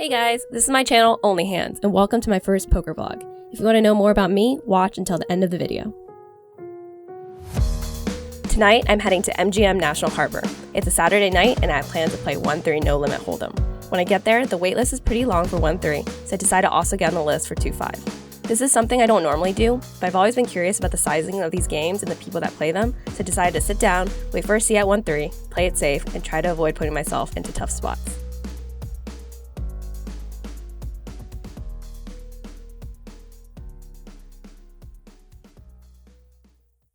Hey guys, this is my channel, Only Hands, and welcome to my first poker vlog. If you want to know more about me, watch until the end of the video. Tonight, I'm heading to MGM National Harbor. It's a Saturday night, and I have plans to play 1-3 no limit holdem. When I get there, the waitlist is pretty long for 1-3, so I decided to also get on the list for 2-5. This is something I don't normally do, but I've always been curious about the sizing of these games and the people that play them, so I decided to sit down, wait for a seat at 1-3, play it safe, and try to avoid putting myself into tough spots.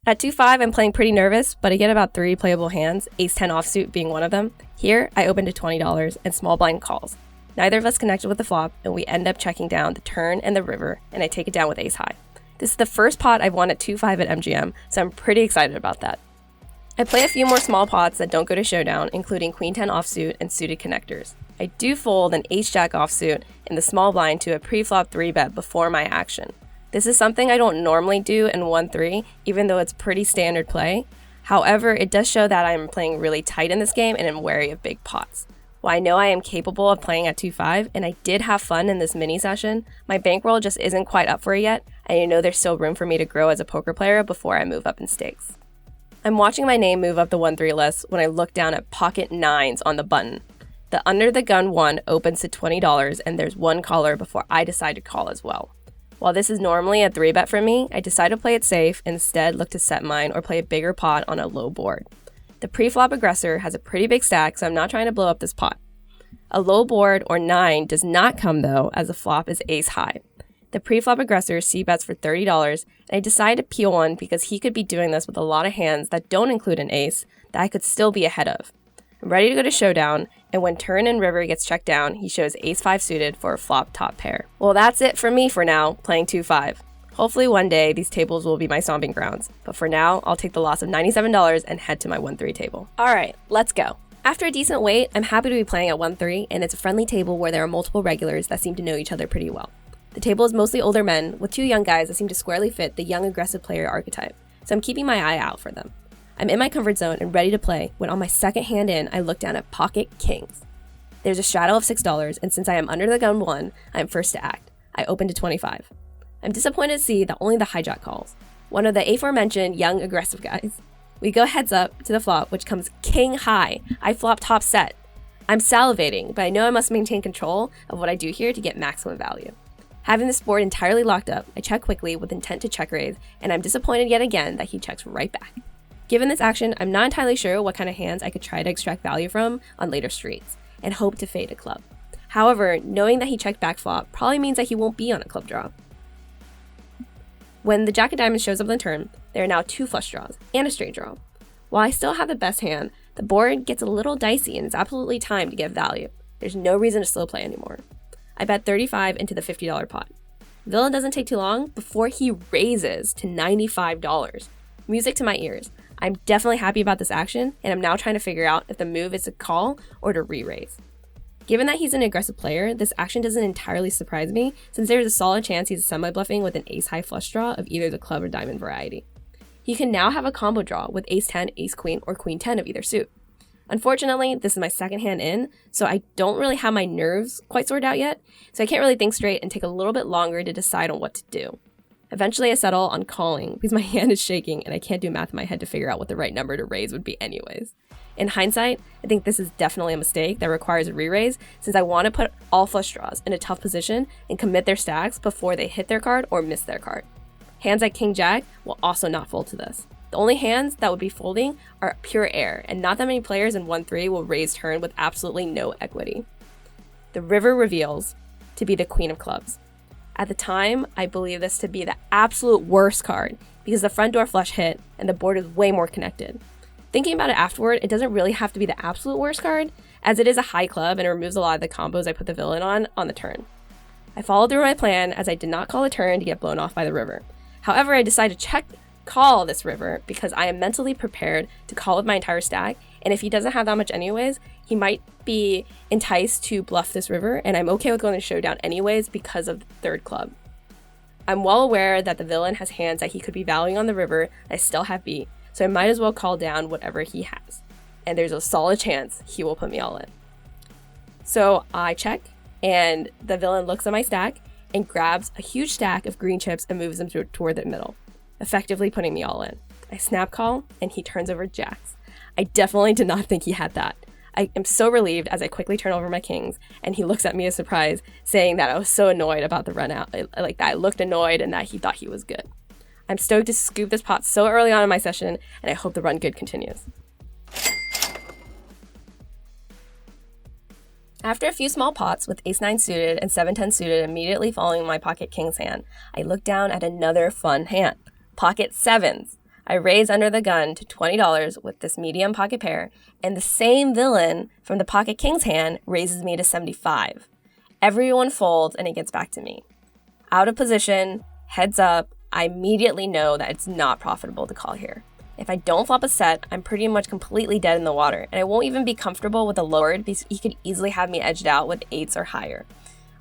At 2-5, I'm playing pretty nervous, but I get about 3 playable hands, ace-10 offsuit being one of them. Here, I open to $20 and small blind calls. Neither of us connected with the flop, and we end up checking down the turn and the river, and I take it down with ace-high. This is the first pot I've won at 2-5 at MGM, so I'm pretty excited about that. I play a few more small pots that don't go to showdown, including queen-10 offsuit and suited connectors. I do fold an ace-jack offsuit in the small blind to a pre-flop 3-bet before my action. This is something I don't normally do in 1-3, even though it's pretty standard play. However, it does show that I'm playing really tight in this game and am wary of big pots. While I know I am capable of playing at 2-5, and I did have fun in this mini session, my bankroll just isn't quite up for it yet, and I know there's still room for me to grow as a poker player before I move up in stakes. I'm watching my name move up the 1-3 list when I look down at pocket 9s on the button. The under the gun one opens to $20, and there's one caller before I decide to call as well. While this is normally a 3-bet for me, I decide to play it safe and instead look to set mine or play a bigger pot on a low board. The pre-flop aggressor has a pretty big stack, so I'm not trying to blow up this pot. A low board or 9 does not come though, as the flop is ace-high. The pre-flop aggressor c-bets for $30, and I decide to peel one because he could be doing this with a lot of hands that don't include an ace that I could still be ahead of. I'm ready to go to showdown, and when turn and river gets checked down, he shows ace-5 suited for a flop top pair. Well, that's it for me for now, playing 2-5. Hopefully one day these tables will be my stomping grounds, but for now, I'll take the loss of $97 and head to my 1-3 table. Alright, let's go. After a decent wait, I'm happy to be playing at 1-3, and it's a friendly table where there are multiple regulars that seem to know each other pretty well. The table is mostly older men, with 2 young guys that seem to squarely fit the young aggressive player archetype, so I'm keeping my eye out for them. I'm in my comfort zone and ready to play when on my second hand in, I look down at pocket kings. There's a shadow of $6, and since I am under the gun 1, I am first to act. I open to 25. I'm disappointed to see that only the hijack calls, one of the aforementioned young aggressive guys. We go heads up to the flop, which comes king high. I flop top set. I'm salivating, but I know I must maintain control of what I do here to get maximum value. Having this board entirely locked up, I check quickly with intent to check raise, and I'm disappointed yet again that he checks right back. Given this action, I'm not entirely sure what kind of hands I could try to extract value from on later streets, and hope to fade a club. However, knowing that he checked back flop probably means that he won't be on a club draw. When the jack of diamonds shows up on the turn, there are now 2 flush draws, and a straight draw. While I still have the best hand, the board gets a little dicey and it's absolutely time to get value. There's no reason to slow play anymore. I bet 35 into the $50 pot. Villain doesn't take too long before he raises to $95. Music to my ears. I'm definitely happy about this action, and I'm now trying to figure out if the move is to call or to re-raise. Given that he's an aggressive player, this action doesn't entirely surprise me, since there's a solid chance he's semi-bluffing with an ace-high flush draw of either the club or diamond variety. He can now have a combo draw with ace-10, ace-queen, or queen-10 of either suit. Unfortunately, this is my second hand in, so I don't really have my nerves quite sorted out yet, so I can't really think straight and take a little bit longer to decide on what to do. Eventually I settle on calling because my hand is shaking and I can't do math in my head to figure out what the right number to raise would be anyways. In hindsight, I think this is definitely a mistake that requires a re-raise, since I want to put all flush draws in a tough position and commit their stacks before they hit their card or miss their card. Hands like King Jack will also not fold to this. The only hands that would be folding are pure air, and not that many players in 1-3 will raise turn with absolutely no equity. The river reveals to be the queen of clubs. At the time, I believe this to be the absolute worst card because the front door flush hit and the board is way more connected. Thinking about it afterward, it doesn't really have to be the absolute worst card, as it is a high club and it removes a lot of the combos I put the villain on the turn. I followed through my plan as I did not call a turn to get blown off by the river. However, I decided to call this river because I am mentally prepared to call with my entire stack, and if he doesn't have that much anyways, he might be enticed to bluff this river, and I'm okay with going to showdown anyways because of the third club. I'm well aware that the villain has hands that he could be valuing on the river that I still have beat, so I might as well call down whatever he has, and there's a solid chance he will put me all in. So I check, and the villain looks at my stack and grabs a huge stack of green chips and moves them toward the middle, effectively putting me all in. I snap call, and he turns over jacks. I definitely did not think he had that. I am so relieved as I quickly turn over my kings, and he looks at me as surprised, saying that I was so annoyed about the run out, like that I looked annoyed and that he thought he was good. I'm stoked to scoop this pot so early on in my session, and I hope the run good continues. After a few small pots with ace-9 suited and 7-10 suited immediately following my pocket king's hand, I look down at another fun hand, pocket sevens. I raise under the gun to $20 with this medium pocket pair, and the same villain from the pocket king's hand raises me to $75. Everyone folds and it gets back to me. Out of position, heads up, I immediately know that it's not profitable to call here. If I don't flop a set, I'm pretty much completely dead in the water, and I won't even be comfortable with a lowered because he could easily have me edged out with 8s or higher.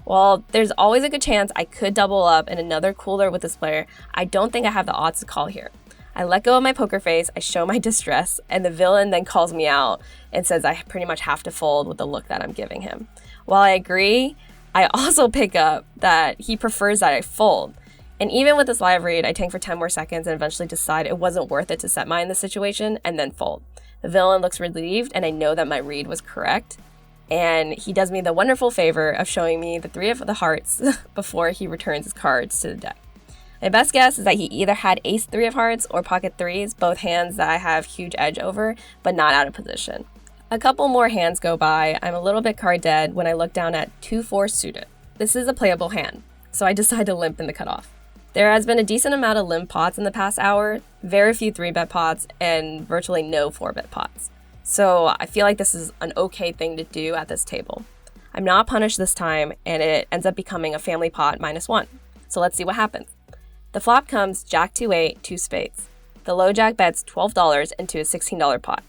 While there's always a good chance I could double up in another cooler with this player, I don't think I have the odds to call here. I let go of my poker face, I show my distress, and the villain then calls me out and says I pretty much have to fold with the look that I'm giving him. While I agree, I also pick up that he prefers that I fold. And even with this live read, I tank for 10 more seconds and eventually decide it wasn't worth it to set mine in this situation and then fold. The villain looks relieved, and I know that my read was correct. And he does me the wonderful favor of showing me the 3 of the hearts before he returns his cards to the deck. My best guess is that he either had ace-3 of hearts or pocket 3s, both hands that I have huge edge over, but not out of position. A couple more hands go by. I'm a little bit card dead when I look down at 2-4 suited. This is a playable hand, so I decide to limp in the cutoff. There has been a decent amount of limp pots in the past hour, very few 3-bet pots, and virtually no 4-bet pots. So I feel like this is an okay thing to do at this table. I'm not punished this time, and it ends up becoming a family pot -1. So let's see what happens. The flop comes Jack 2-8, 2 spades. The low jack bets $12 into a $16 pot.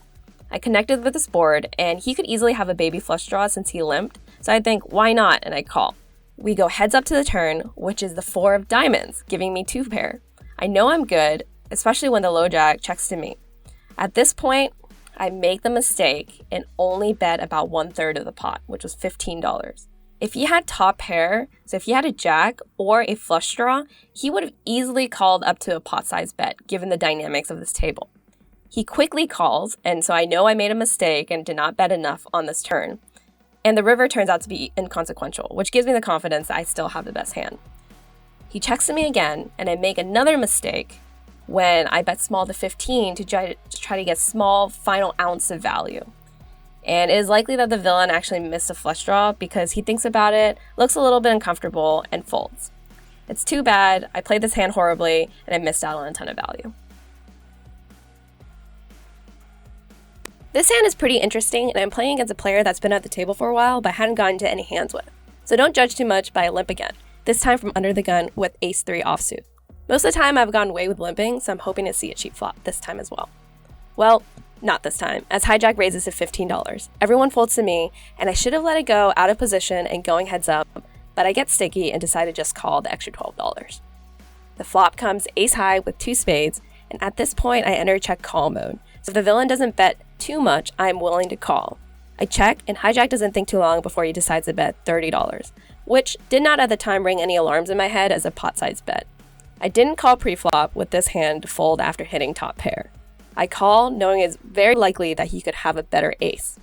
I connected with this board, and he could easily have a baby flush draw since he limped, so I think, why not, and I call. We go heads up to the turn, which is the 4 of diamonds, giving me 2 pair. I know I'm good, especially when the low jack checks to me. At this point, I make the mistake and only bet about 1/3 of the pot, which was $15. If he had top pair, so if he had a jack or a flush draw, he would have easily called up to a pot-sized bet, given the dynamics of this table. He quickly calls, and so I know I made a mistake and did not bet enough on this turn. And the river turns out to be inconsequential, which gives me the confidence that I still have the best hand. He checks to me again, and I make another mistake when I bet small to 15 to try to get small final ounce of value. And it is likely that the villain actually missed a flush draw because he thinks about it, looks a little bit uncomfortable, and folds. It's too bad, I played this hand horribly, and I missed out on a ton of value. This hand is pretty interesting, and I'm playing against a player that's been at the table for a while but hadn't gotten to any hands with. So don't judge too much by a limp again, this time from under the gun with ace-3 offsuit. Most of the time I've gone away with limping, so I'm hoping to see a cheap flop this time as well. Well, not this time, as hijack raises to $15. Everyone folds to me, and I should have let it go out of position and going heads up, but I get sticky and decide to just call the extra $12. The flop comes ace high with 2 spades, and at this point I enter check call mode. So if the villain doesn't bet too much, I'm willing to call. I check, and hijack doesn't think too long before he decides to bet $30, which did not at the time ring any alarms in my head as a pot-sized bet. I didn't call pre-flop with this hand to fold after hitting top pair. I call, knowing it's very likely that he could have a better ace.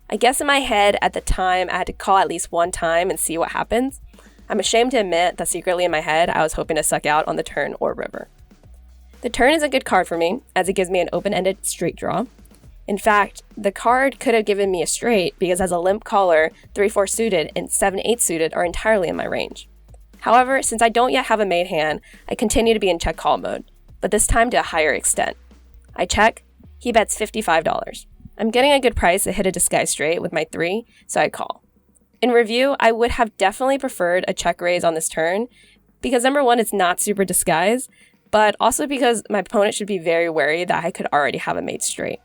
I guess in my head at the time I had to call at least one time and see what happens. I'm ashamed to admit that secretly in my head I was hoping to suck out on the turn or river. The turn is a good card for me, as it gives me an open-ended straight draw. In fact, the card could have given me a straight because as a limp caller, 3-4 suited and 7-8 suited are entirely in my range. However, since I don't yet have a made hand, I continue to be in check call mode, but this time to a higher extent. I check, he bets $55. I'm getting a good price to hit a disguise straight with my 3, so I call. In review, I would have definitely preferred a check raise on this turn, because number one, it's not super disguised, but also because my opponent should be very wary that I could already have a made straight,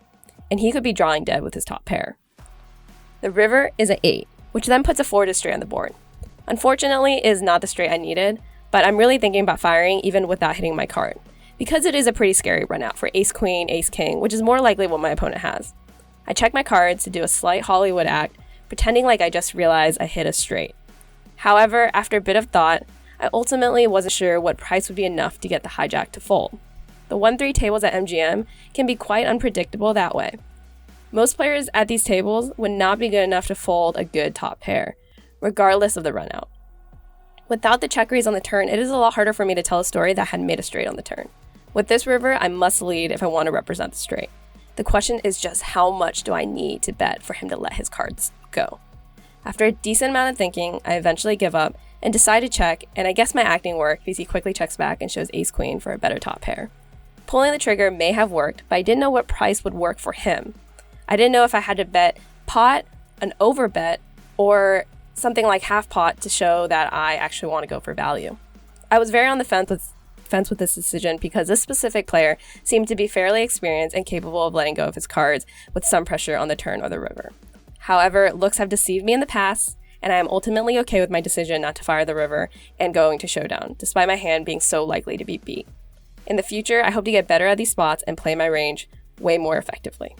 and he could be drawing dead with his top pair. The river is an 8, which then puts a 4 to straight on the board. Unfortunately, it is not the straight I needed, but I'm really thinking about firing even without hitting my card, because it is a pretty scary run out for ace-queen, ace-king, which is more likely what my opponent has. I check my cards to do a slight Hollywood act, pretending like I just realized I hit a straight. However, after a bit of thought, I ultimately wasn't sure what price would be enough to get the hijack to fold. The 1-3 tables at MGM can be quite unpredictable that way. Most players at these tables would not be good enough to fold a good top pair, regardless of the run out. Without the check raise on the turn, it is a lot harder for me to tell a story that had made a straight on the turn. With this river, I must lead if I want to represent the straight. The question is just how much do I need to bet for him to let his cards go? After a decent amount of thinking, I eventually give up and decide to check, and I guess my acting worked because he quickly checks back and shows ace-queen for a better top pair. Pulling the trigger may have worked, but I didn't know what price would work for him. I didn't know if I had to bet pot, an overbet, or something like half pot to show that I actually want to go for value. I was very on the fence with this decision because this specific player seemed to be fairly experienced and capable of letting go of his cards with some pressure on the turn or the river. However, looks have deceived me in the past, and I am ultimately okay with my decision not to fire the river and going to showdown, despite my hand being so likely to be beat. In the future, I hope to get better at these spots and play my range way more effectively.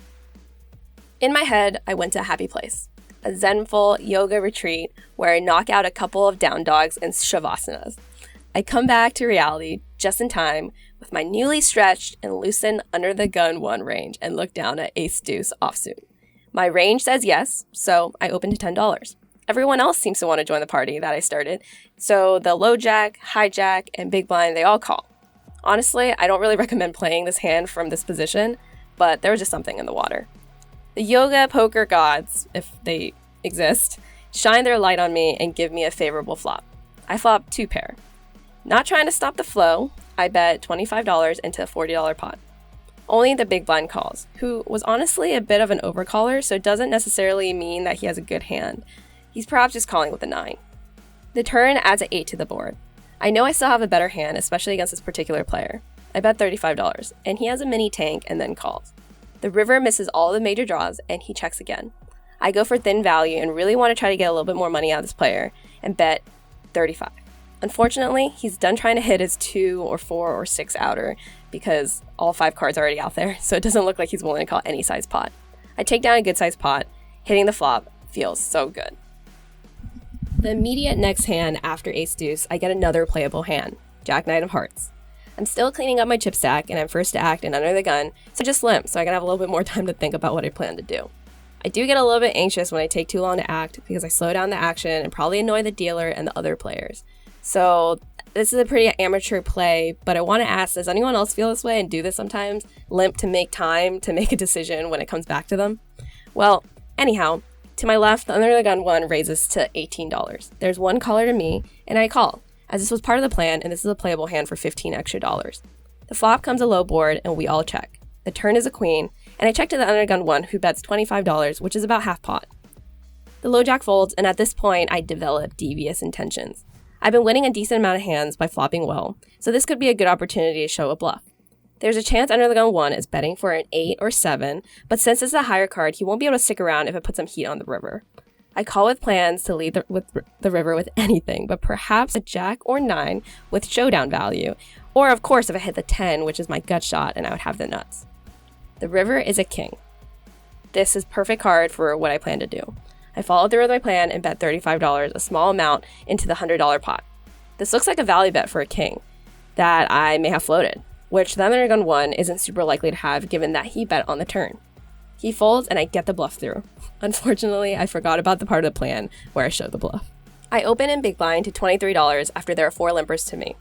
In my head, I went to a happy place. A zenful yoga retreat where I knock out a couple of down dogs and shavasanas. I come back to reality just in time with my newly stretched and loosened under the gun 1 range and look down at ace deuce offsuit. My range says yes, so I open to $10. Everyone else seems to want to join the party that I started, so the low jack, high jack, and big blind, they all call. Honestly, I don't really recommend playing this hand from this position, but there was just something in the water. The yoga poker gods, if they exist, shine their light on me and give me a favorable flop. I flop 2 pair. Not trying to stop the flow, I bet $25 into a $40 pot. Only the big blind calls, who was honestly a bit of an overcaller, so it doesn't necessarily mean that he has a good hand. He's perhaps just calling with a 9. The turn adds an 8 to the board. I know I still have a better hand, especially against this particular player. I bet $35, and he has a mini tank and then calls. The river misses all the major draws, and he checks again. I go for thin value and really want to try to get a little bit more money out of this player and bet $35. Unfortunately, he's done trying to hit his 2 or 4 or 6 outer because all 5 cards are already out there, so it doesn't look like he's willing to call any size pot. I take down a good size pot. Hitting the flop feels so good. The immediate next hand after ace deuce, I get another playable hand, jack knight of hearts. I'm still cleaning up my chip stack, and I'm first to act and under the gun, so just limp so I can have a little bit more time to think about what I plan to do. I do get a little bit anxious when I take too long to act because I slow down the action and probably annoy the dealer and the other players. So this is a pretty amateur play, but I want to ask, does anyone else feel this way and do this sometimes? Limp to make time to make a decision when it comes back to them? Well, anyhow, to my left, the under the gun 1 raises to $18. There's 1 caller to me, and I call, as this was part of the plan, and this is a playable hand for $15 extra. The flop comes a low board, and we all check. The turn is a queen, and I check to the under the gun 1, who bets $25, which is about half pot. The low jack folds, and at this point, I develop devious intentions. I've been winning a decent amount of hands by flopping well, so this could be a good opportunity to show a bluff. There's a chance under the gun 1 is betting for an 8 or 7, but since it's a higher card, he won't be able to stick around if it puts some heat on the river. I call with plans to lead the river with anything, but perhaps a jack or 9 with showdown value, or of course if I hit the 10, which is my gut shot, and I would have the nuts. The river is a king. This is perfect card for what I plan to do. I followed through with my plan and bet $35, a small amount, into the $100 pot. This looks like a value bet for a king that I may have floated, which the under gun 1 isn't super likely to have given that he bet on the turn. He folds and I get the bluff through. Unfortunately, I forgot about the part of the plan where I showed the bluff. I open in big blind to $23 after there are 4 limpers to me,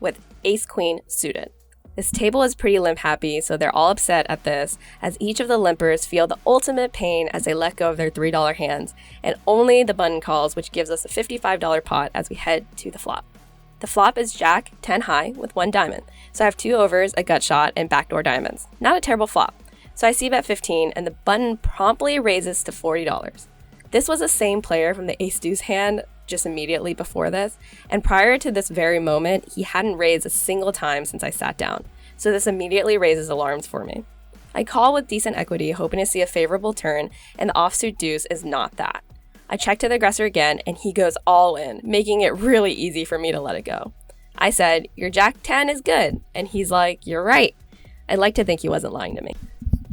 with ace-queen suited. This table is pretty limp happy, so they're all upset at this, as each of the limpers feel the ultimate pain as they let go of their $3 hands, and only the button calls, which gives us a $55 pot as we head to the flop. The flop is jack 10 high with 1 diamond, so I have 2 overs, a gut shot, and backdoor diamonds. Not a terrible flop. So I see bet 15, and the button promptly raises to $40. This was the same player from the ace-deuce hand just immediately before this, and prior to this very moment, he hadn't raised a single time since I sat down, so this immediately raises alarms for me. I call with decent equity, hoping to see a favorable turn, and the offsuit deuce is not that. I check to the aggressor again, and he goes all in, making it really easy for me to let it go. I said, "Your jack 10 is good," and he's like, "You're right." I'd like to think he wasn't lying to me.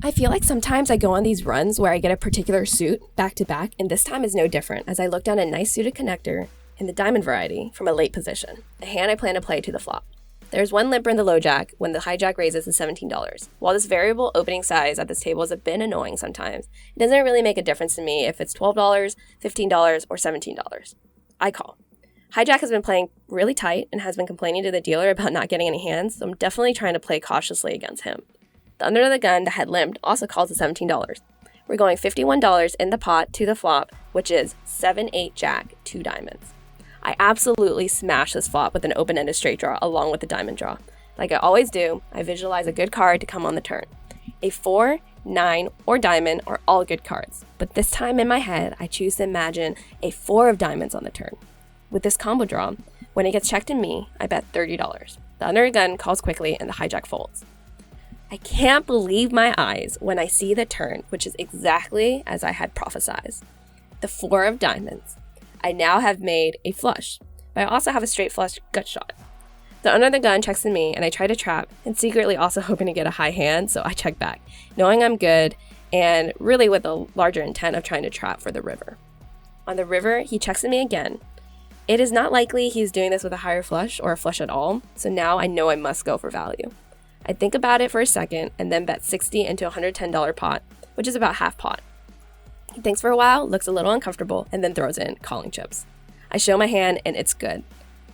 I feel like sometimes I go on these runs where I get a particular suit back to back, and this time is no different as I look down a nice suited connector, in the diamond variety from a late position, a hand I plan to play to the flop. There's one limper in the low jack when the hijack raises to $17. While this variable opening size at this table is a bit annoying sometimes, it doesn't really make a difference to me if it's $12, $15, or $17. I call. Hijack has been playing really tight and has been complaining to the dealer about not getting any hands, so I'm definitely trying to play cautiously against him. The under the gun that had limped also calls to $17. We're going $51 in the pot to the flop, which is 7-8 jack, 2 diamonds. I absolutely smash this flop with an open-ended straight draw along with the diamond draw. Like I always do, I visualize a good card to come on the turn. A 4, 9, or diamond are all good cards, but this time in my head, I choose to imagine a 4 of diamonds on the turn. With this combo draw, when it gets checked in me, I bet $30. The under gun calls quickly and the hijack folds. I can't believe my eyes when I see the turn, which is exactly as I had prophesized. The 4 of diamonds. I now have made a flush, but I also have a straight flush gut shot. The under the gun checks in me and I try to trap and secretly also hoping to get a high hand, so I check back, knowing I'm good and really with a larger intent of trying to trap for the river. On the river, he checks in me again. It is not likely he's doing this with a higher flush or a flush at all, so now I know I must go for value. I think about it for a second and then bet $60 into a $110 pot, which is about half pot. He thinks for a while, looks a little uncomfortable, and then throws in calling chips. I show my hand, and it's good.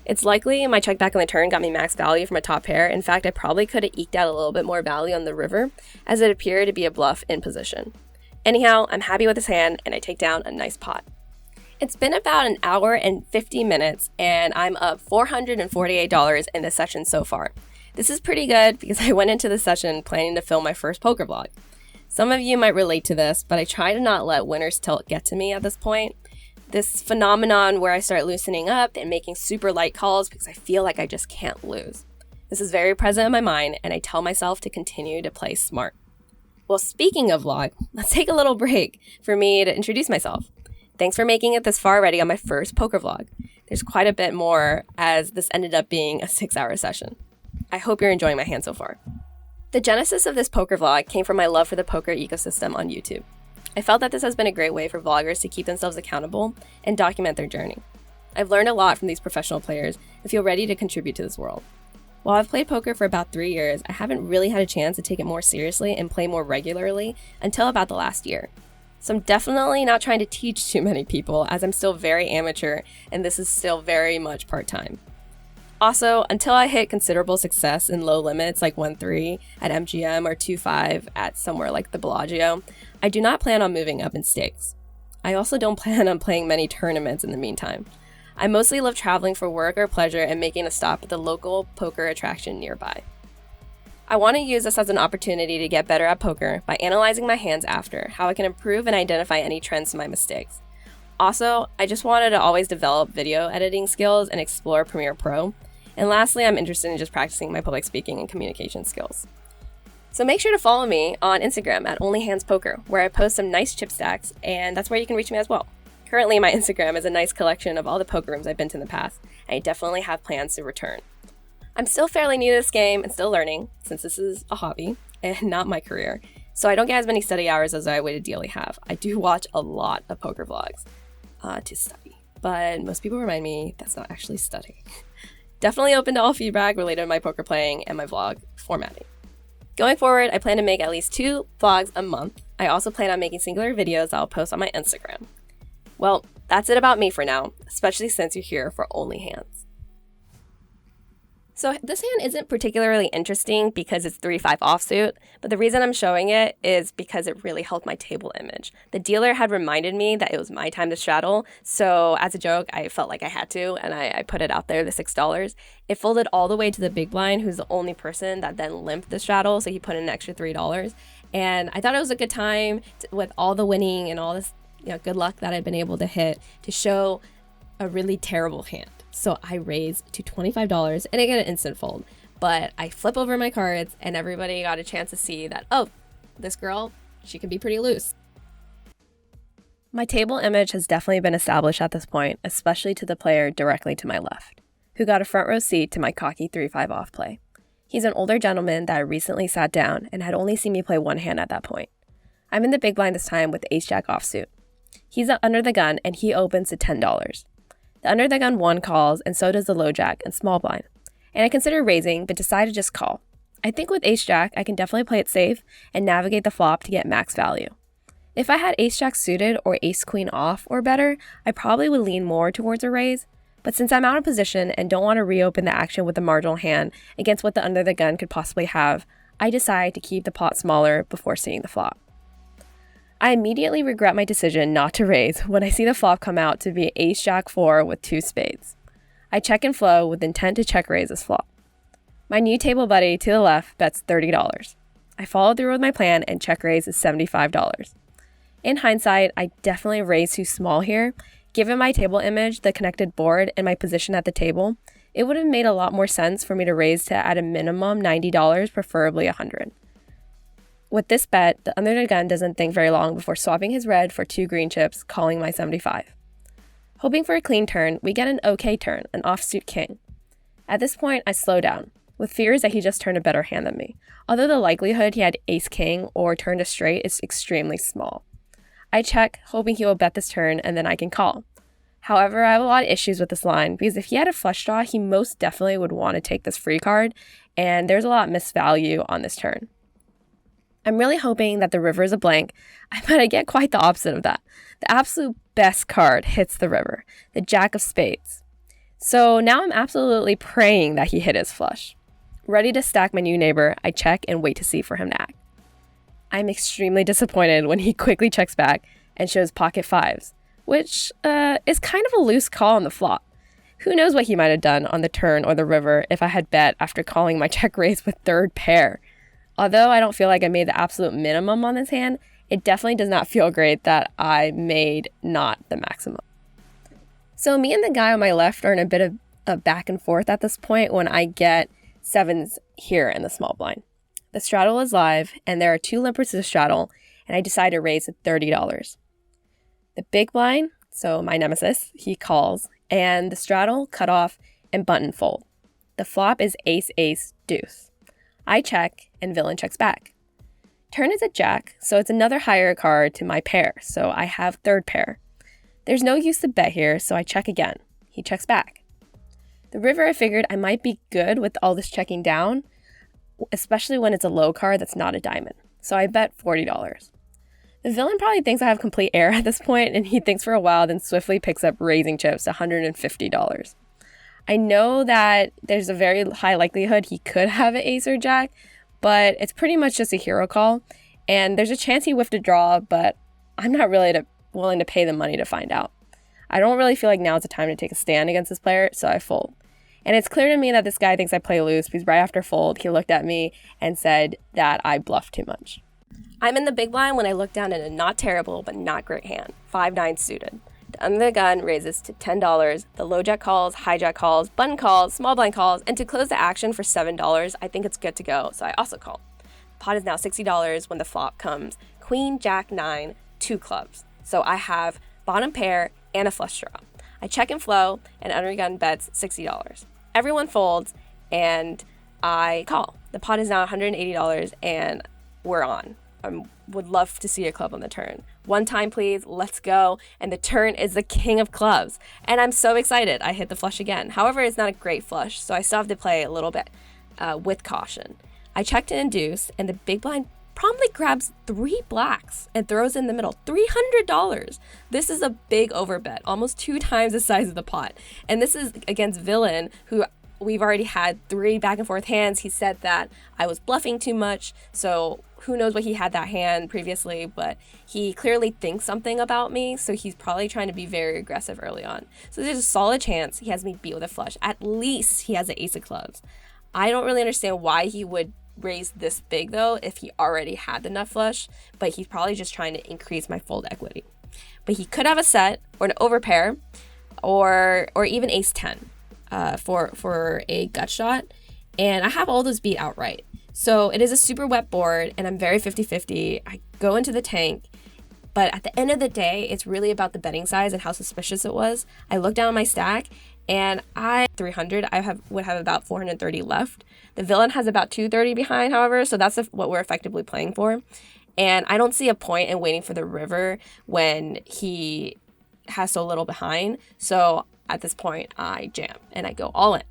It's likely my check back on the turn got me max value from a top pair. In fact, I probably could have eked out a little bit more value on the river, as it appeared to be a bluff in position. Anyhow, I'm happy with this hand, and I take down a nice pot. It's been about an hour and 50 minutes, and I'm up $448 in this session so far. This is pretty good because I went into the session planning to film my first poker vlog. Some of you might relate to this, but I try to not let winner's tilt get to me at this point. This phenomenon where I start loosening up and making super light calls because I feel like I just can't lose. This is very present in my mind, and I tell myself to continue to play smart. Well, speaking of vlog, let's take a little break for me to introduce myself. Thanks for making it this far already on my first poker vlog. There's quite a bit more as this ended up being a 6-hour session. I hope you're enjoying my hand so far. The genesis of this poker vlog came from my love for the poker ecosystem on YouTube. I felt that this has been a great way for vloggers to keep themselves accountable and document their journey. I've learned a lot from these professional players and feel ready to contribute to this world. While I've played poker for about 3 years, I haven't really had a chance to take it more seriously and play more regularly until about the last year. So I'm definitely not trying to teach too many people as I'm still very amateur and this is still very much part-time. Also, until I hit considerable success in low limits like 1-3 at MGM or 2-5 at somewhere like the Bellagio, I do not plan on moving up in stakes. I also don't plan on playing many tournaments in the meantime. I mostly love traveling for work or pleasure and making a stop at the local poker attraction nearby. I want to use this as an opportunity to get better at poker by analyzing my hands after, how I can improve and identify any trends to my mistakes. Also, I just wanted to always develop video editing skills and explore Premiere Pro. And lastly, I'm interested in just practicing my public speaking and communication skills. So make sure to follow me on Instagram at onlyhandspoker, where I post some nice chip stacks, and that's where you can reach me as well. Currently, my Instagram is a nice collection of all the poker rooms I've been to in the past, and I definitely have plans to return. I'm still fairly new to this game and still learning, since this is a hobby and not my career, so I don't get as many study hours as I would ideally have. I do watch a lot of poker vlogs to study, but most people remind me that's not actually studying. Definitely open to all feedback related to my poker playing and my vlog formatting. Going forward, I plan to make at least 2 vlogs a month. I also plan on making singular videos that I'll post on my Instagram. Well, that's it about me for now, especially since you're here for Only Hands. So this hand isn't particularly interesting because it's 3-5 offsuit, but the reason I'm showing it is because it really helped my table image. The dealer had reminded me that it was my time to straddle, so as a joke, I felt like I had to, and I put it out there, the $6. It folded all the way to the big blind, who's the only person that then limped the straddle, so he put in an extra $3. And I thought it was a good time with all the winning and all this good luck that I've been able to hit to show a really terrible hand. So I raise to $25 and I get an instant fold. But I flip over my cards and everybody got a chance to see that, oh, this girl, she can be pretty loose. My table image has definitely been established at this point, especially to the player directly to my left, who got a front row seat to my cocky 3-5 off play. He's an older gentleman that I recently sat down and had only seen me play one hand at that point. I'm in the big blind this time with ace-jack offsuit. He's under the gun and he opens to $10. The under the gun 1 calls, and so does the low jack and small blind. And I consider raising, but decide to just call. I think with ace jack, I can definitely play it safe and navigate the flop to get max value. If I had ace jack suited or ace queen off or better, I probably would lean more towards a raise, but since I'm out of position and don't want to reopen the action with a marginal hand against what the under the gun could possibly have, I decide to keep the pot smaller before seeing the flop. I immediately regret my decision not to raise when I see the flop come out to be ace jack 4 with 2 spades. I check and flow with intent to check raise this flop. My new table buddy to the left bets $30. I follow through with my plan and check raise is $75. In hindsight, I definitely raised too small here. Given my table image, the connected board, and my position at the table, it would have made a lot more sense for me to raise to at a minimum $90, preferably $100. With this bet, the under the gun doesn't think very long before swapping his red for 2 green chips, calling my 75. Hoping for a clean turn, we get an okay turn, an offsuit king. At this point, I slow down, with fears that he just turned a better hand than me, although the likelihood he had ace-king or turned a straight is extremely small. I check, hoping he will bet this turn and then I can call. However, I have a lot of issues with this line because if he had a flush draw, he most definitely would want to take this free card, and there's a lot of missed value on this turn. I'm really hoping that the river is a blank, but I get quite the opposite of that. The absolute best card hits the river, the jack of spades. So now I'm absolutely praying that he hit his flush. Ready to stack my new neighbor, I check and wait to see for him to act. I'm extremely disappointed when he quickly checks back and shows pocket 5s, which is kind of a loose call on the flop. Who knows what he might have done on the turn or the river if I had bet after calling my check raise with 3rd pair. Although I don't feel like I made the absolute minimum on this hand, it definitely does not feel great that I made not the maximum. So me and the guy on my left are in a bit of a back and forth at this point when I get 7s here in the small blind. The straddle is live, and there are 2 limpers to the straddle, and I decide to raise to $30. The big blind, so my nemesis, he calls, and the straddle, cut off, and button fold. The flop is ace-ace deuce. I check, and villain checks back. Turn is a jack, so it's another higher card to my pair, so I have 3rd pair. There's no use to bet here, so I check again. He checks back. The river, I figured I might be good with all this checking down, especially when it's a low card that's not a diamond. So I bet $40. The villain probably thinks I have complete air at this point, and he thinks for a while, then swiftly picks up raising chips to $150. I know that there's a very high likelihood he could have an ace or jack, but it's pretty much just a hero call, and there's a chance he whiffed a draw, but I'm not really willing to pay the money to find out. I don't really feel like now is the time to take a stand against this player, so I fold. And it's clear to me that this guy thinks I play loose because right after fold, he looked at me and said that I bluffed too much. I'm in the big blind when I look down at a not terrible but not great hand, 5-9 suited. The under the gun raises to $10, the low jack calls, hijack calls, button calls, small blind calls, and to close the action for $7, I think it's good to go, so I also call. The pot is now $60 when the flop comes queen, jack, 9, 2 clubs. So I have bottom pair and a flush draw. I check and flow, and under the gun bets $60. Everyone folds, and I call. The pot is now $180, and we're on. I would love to see a club on the turn. One time, please. Let's go. And the turn is the king of clubs. And I'm so excited. I hit the flush again. However, it's not a great flush, so I still have to play a little bit with caution. I check to induce, and the big blind promptly grabs 3 blacks and throws in the middle. $300. This is a big overbet, almost 2 times the size of the pot. And this is against villain, who we've already had 3 back and forth hands. He said that I was bluffing too much, so who knows what he had that hand previously, but he clearly thinks something about me, so he's probably trying to be very aggressive early on. So there's a solid chance he has me beat with a flush. At least he has an ace of clubs. I don't really understand why he would raise this big though if he already had the nut flush, but he's probably just trying to increase my fold equity. But he could have a set or an overpair or even ace 10 for a gut shot, and I have all those beat outright. So it is a super wet board, and I'm very 50-50. I go into the tank, but at the end of the day, it's really about the betting size and how suspicious it was. I look down at my stack, and 300, would have about 430 left. The villain has about 230 behind, however, so that's what we're effectively playing for. And I don't see a point in waiting for the river when he has so little behind. So at this point, I jam and I go all in.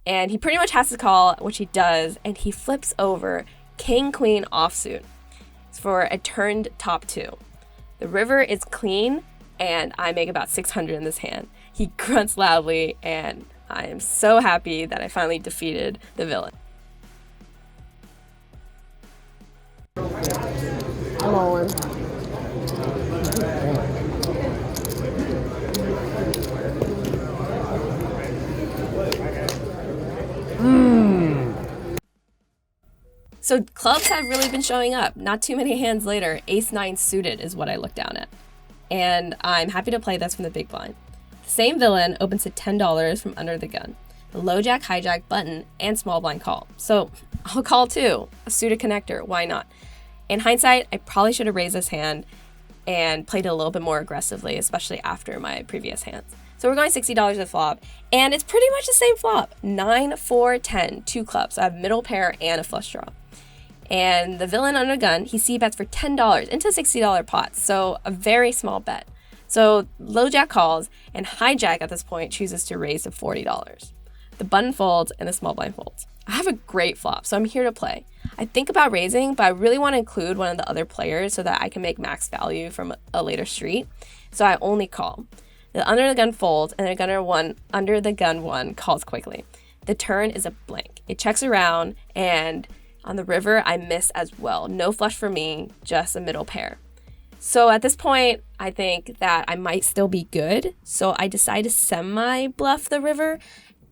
And he pretty much has to call, which he does, and he flips over king-queen offsuit for a turned top 2. The river is clean, and I make about 600 in this hand. He grunts loudly, and I am so happy that I finally defeated the villain. I'm all in. So clubs have really been showing up. Not too many hands later, ace-9 suited is what I look down at. And I'm happy to play this from the big blind. The same villain opens to $10 from under the gun. The low jack, hijack, button, and small blind call. So I'll call too. A suited connector, why not? In hindsight, I probably should have raised this hand and played it a little bit more aggressively, especially after my previous hands. So we're going $60 a flop, and it's pretty much the same flop. 9, 4, 10, 2 clubs. I have middle pair and a flush draw. And the villain under gun, he c-bets for $10 into $60 pots, so a very small bet. So low jack calls, and hijack at this point chooses to raise to $40. The button folds, and the small blind folds. I have a great flop, so I'm here to play. I think about raising, but I really want to include one of the other players so that I can make max value from a later street, so I only call. The under the gun folds, and the under the gun one calls quickly. The turn is a blank. It checks around, and on the river, I miss as well. No flush for me, just a middle pair. So at this point, I think that I might still be good. So I decide to semi-bluff the river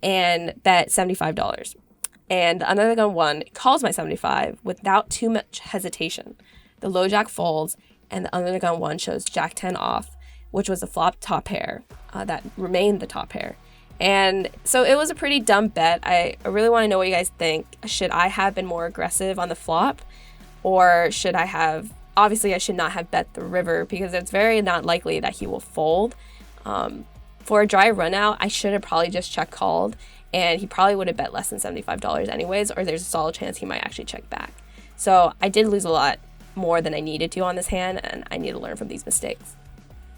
and bet $75. And under the gun one calls my 75 without too much hesitation. The low jack folds, and the under the gun one shows jack 10 off, which was the flop top pair that remained the top pair. And so it was a pretty dumb bet. I really want to know what you guys think. Should I have been more aggressive on the flop? Or should I have... Obviously, I should not have bet the river because it's very not likely that he will fold. For a dry run out, I should have probably just check called. And he probably would have bet less than $75 anyways. Or there's a solid chance he might actually check back. So I did lose a lot more than I needed to on this hand. And I need to learn from these mistakes.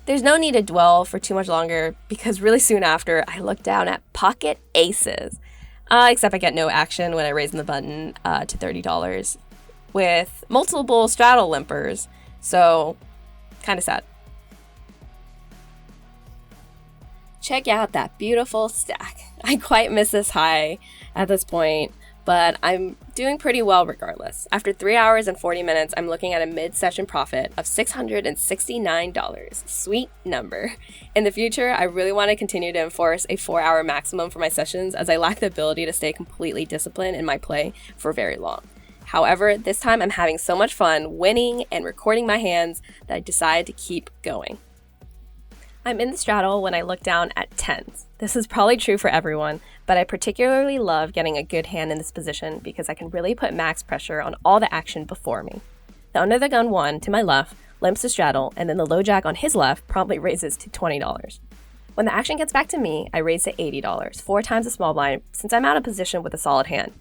There's no need to dwell for too much longer because really soon after, I look down at pocket aces. Except I get no action when I raise the button to $30 with multiple straddle limpers. So, kind of sad. Check out that beautiful stack. I quite miss this high at this point, but I'm doing pretty well regardless. After 3 hours and 40 minutes, I'm looking at a mid-session profit of $669. Sweet number. In the future, I really want to continue to enforce a 4-hour maximum for my sessions as I lack the ability to stay completely disciplined in my play for very long. However, this time I'm having so much fun winning and recording my hands that I decided to keep going. I'm in the straddle when I look down at 10s. This is probably true for everyone, but I particularly love getting a good hand in this position because I can really put max pressure on all the action before me. The under the gun one to my left limps to straddle, and then the low jack on his left promptly raises to $20. When the action gets back to me, I raise to $80, 4 times the small blind, since I'm out of position with a solid hand.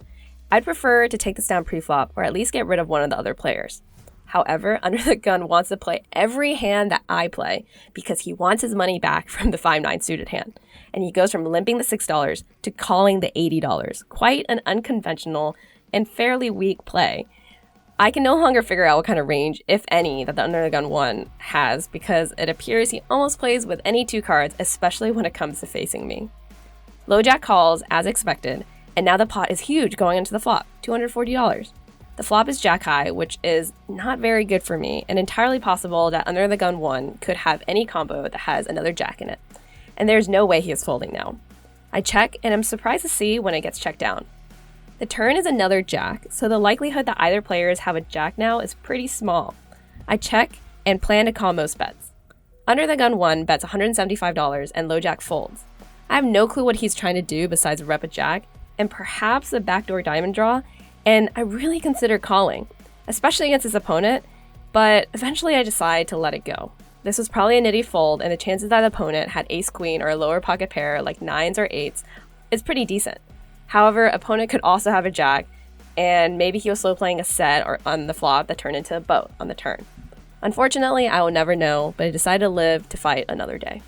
I'd prefer to take this down pre-flop or at least get rid of one of the other players. However, under the gun wants to play every hand that I play because he wants his money back from the 5-9 suited hand. And he goes from limping the $6 to calling the $80. Quite an unconventional and fairly weak play. I can no longer figure out what kind of range, if any, that the under the gun one has because it appears he almost plays with any 2 cards, especially when it comes to facing me. Low jack calls as expected, and now the pot is huge going into the flop, $240. The flop is jack high, which is not very good for me, and entirely possible that under the gun one could have any combo that has another jack in it. And there's no way he is folding now. I check, and I'm surprised to see when it gets checked down. The turn is another jack, so the likelihood that either players have a jack now is pretty small. I check and plan to call most bets. Under the gun one bets $175 and low jack folds. I have no clue what he's trying to do besides rep a jack, and perhaps a backdoor diamond draw, and I really consider calling, especially against his opponent, but eventually I decide to let it go. This was probably a nitty fold, and the chances that the opponent had ace-queen or a lower pocket pair like 9s or 8s is pretty decent. However, opponent could also have a jack, and maybe he was slow playing a set or on the flop that turned into a boat on the turn. Unfortunately, I will never know, but I decided to live to fight another day.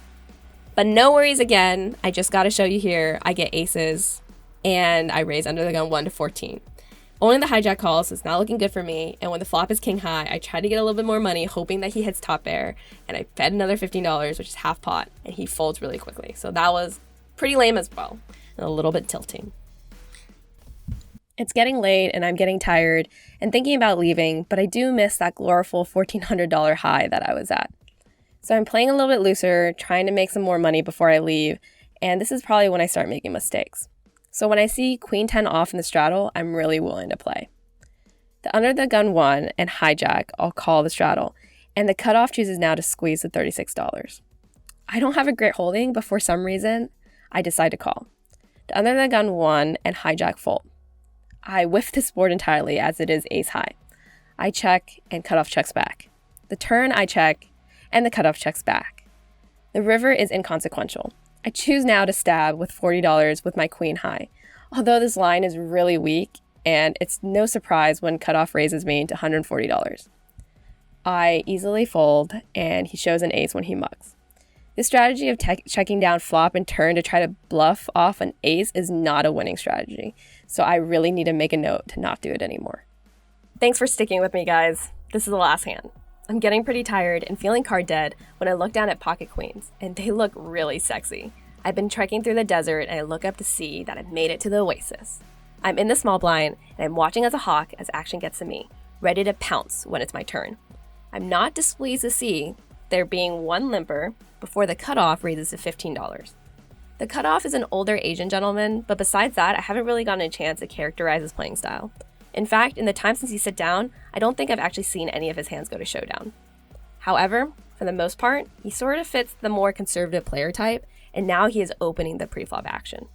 But no worries again. I just got to show you here. I get aces and I raise under the gun 1 to 14. Only the hijack calls, so it's not looking good for me. And when the flop is king high, I try to get a little bit more money, hoping that he hits top pair. And I bet another $15, which is half pot, and he folds really quickly. So that was pretty lame as well, and a little bit tilting. It's getting late and I'm getting tired and thinking about leaving, but I do miss that glorious $1,400 high that I was at. So I'm playing a little bit looser, trying to make some more money before I leave, and this is probably when I start making mistakes. So when I see queen 10 off in the straddle, I'm really willing to play. The under the gun 1 and hijack, I'll call the straddle, and the cutoff chooses now to squeeze the $36. I don't have a great holding, but for some reason, I decide to call. The under the gun 1 and hijack fold. I whiff this board entirely as it is ace high. I check and cutoff checks back. The turn I check and the cutoff checks back. The river is inconsequential. I choose now to stab with $40 with my queen high, although this line is really weak and it's no surprise when cutoff raises me to $140. I easily fold and he shows an ace when he mugs. This strategy of checking down flop and turn to try to bluff off an ace is not a winning strategy, so I really need to make a note to not do it anymore. Thanks for sticking with me, guys. This is the last hand. I'm getting pretty tired and feeling card dead when I look down at pocket queens, and they look really sexy. I've been trekking through the desert and I look up to see that I've made it to the oasis. I'm in the small blind and I'm watching as a hawk as action gets to me, ready to pounce when it's my turn. I'm not displeased to see there being one limper before the cutoff raises to $15. The cutoff is an older Asian gentleman, but besides that, I haven't really gotten a chance to characterize his playing style. In fact, in the time since he sat down, I don't think I've actually seen any of his hands go to showdown. However, for the most part, he sort of fits the more conservative player type, and now he is opening the preflop action.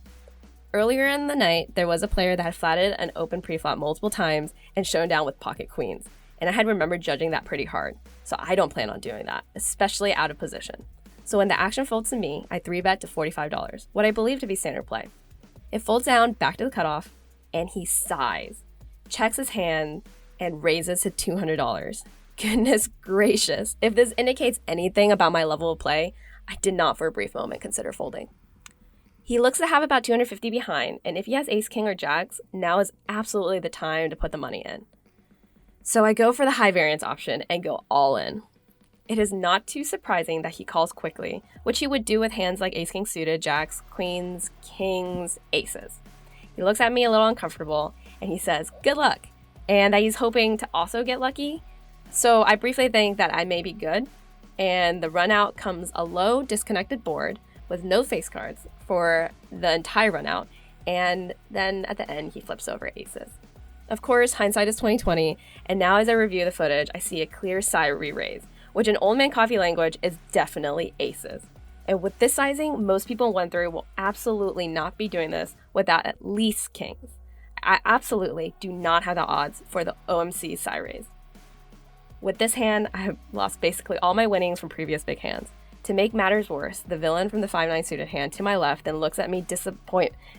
Earlier in the night, there was a player that had flatted an open preflop multiple times and shown down with pocket queens, and I had remembered judging that pretty hard, so I don't plan on doing that, especially out of position. So when the action folds to me, I 3-bet to $45, what I believe to be standard play. It folds down back to the cutoff, and he sighs, checks his hand, and raises to $200. Goodness gracious, if this indicates anything about my level of play, I did not for a brief moment consider folding. He looks to have about 250 behind, and if he has ace, king, or jacks, now is absolutely the time to put the money in. So I go for the high variance option and go all in. It is not too surprising that he calls quickly, which he would do with hands like ace, king suited, jacks, queens, kings, aces. He looks at me a little uncomfortable, and he says, good luck, and that he's hoping to also get lucky. So I briefly think that I may be good, and the run out comes a low disconnected board with no face cards for the entire run out, and then at the end he flips over aces. Of course, hindsight is 20/20, and now as I review the footage, I see a clear side re-raise, which in old man coffee language is definitely aces. And with this sizing, most people in 1-3 will absolutely not be doing this without at least kings. I absolutely do not have the odds for the OMC side raise. With this hand, I have lost basically all my winnings from previous big hands. To make matters worse, the villain from the 5-9 suited hand to my left then looks at me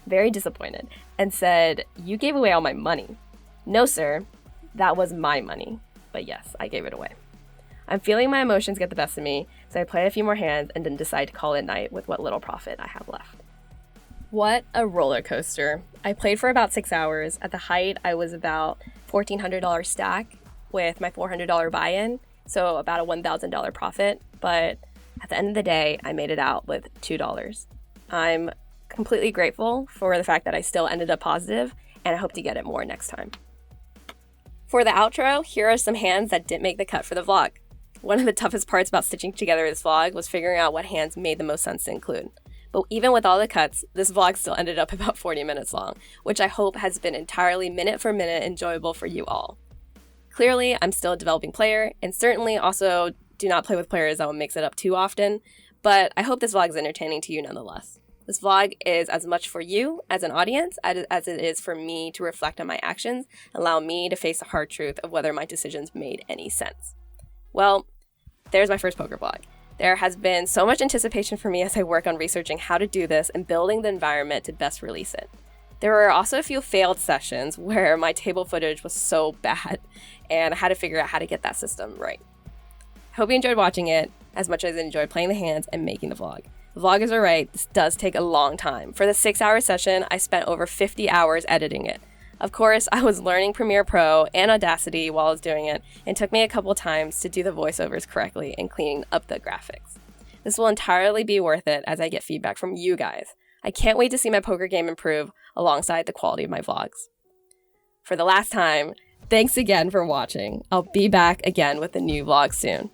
very disappointed and said, "You gave away all my money." No, sir, that was my money. But yes, I gave it away. I'm feeling my emotions get the best of me, so I play a few more hands and then decide to call it night with what little profit I have left. What a roller coaster. I played for about 6 hours. At the height, I was about $1,400 stack with my $400 buy-in, so about a $1,000 profit, but at the end of the day, I made it out with $2. I'm completely grateful for the fact that I still ended up positive, and I hope to get it more next time. For the outro, here are some hands that didn't make the cut for the vlog. One of the toughest parts about stitching together this vlog was figuring out what hands made the most sense to include. But even with all the cuts, this vlog still ended up about 40 minutes long, which I hope has been entirely minute for minute enjoyable for you all. Clearly, I'm still a developing player, and certainly also do not play with players that will mix it up too often, but I hope this vlog is entertaining to you nonetheless. This vlog is as much for you as an audience as it is for me to reflect on my actions, allow me to face the hard truth of whether my decisions made any sense. Well, there's my first poker vlog. There has been so much anticipation for me as I work on researching how to do this and building the environment to best release it. There were also a few failed sessions where my table footage was so bad, and I had to figure out how to get that system right. I hope you enjoyed watching it as much as I enjoyed playing the hands and making the vlog. Vloggers are right, this does take a long time. For the 6-hour session, I spent over 50 hours editing it. Of course, I was learning Premiere Pro and Audacity while I was doing it, and took me a couple times to do the voiceovers correctly and cleaning up the graphics. This will entirely be worth it as I get feedback from you guys. I can't wait to see my poker game improve alongside the quality of my vlogs. For the last time, thanks again for watching. I'll be back again with a new vlog soon.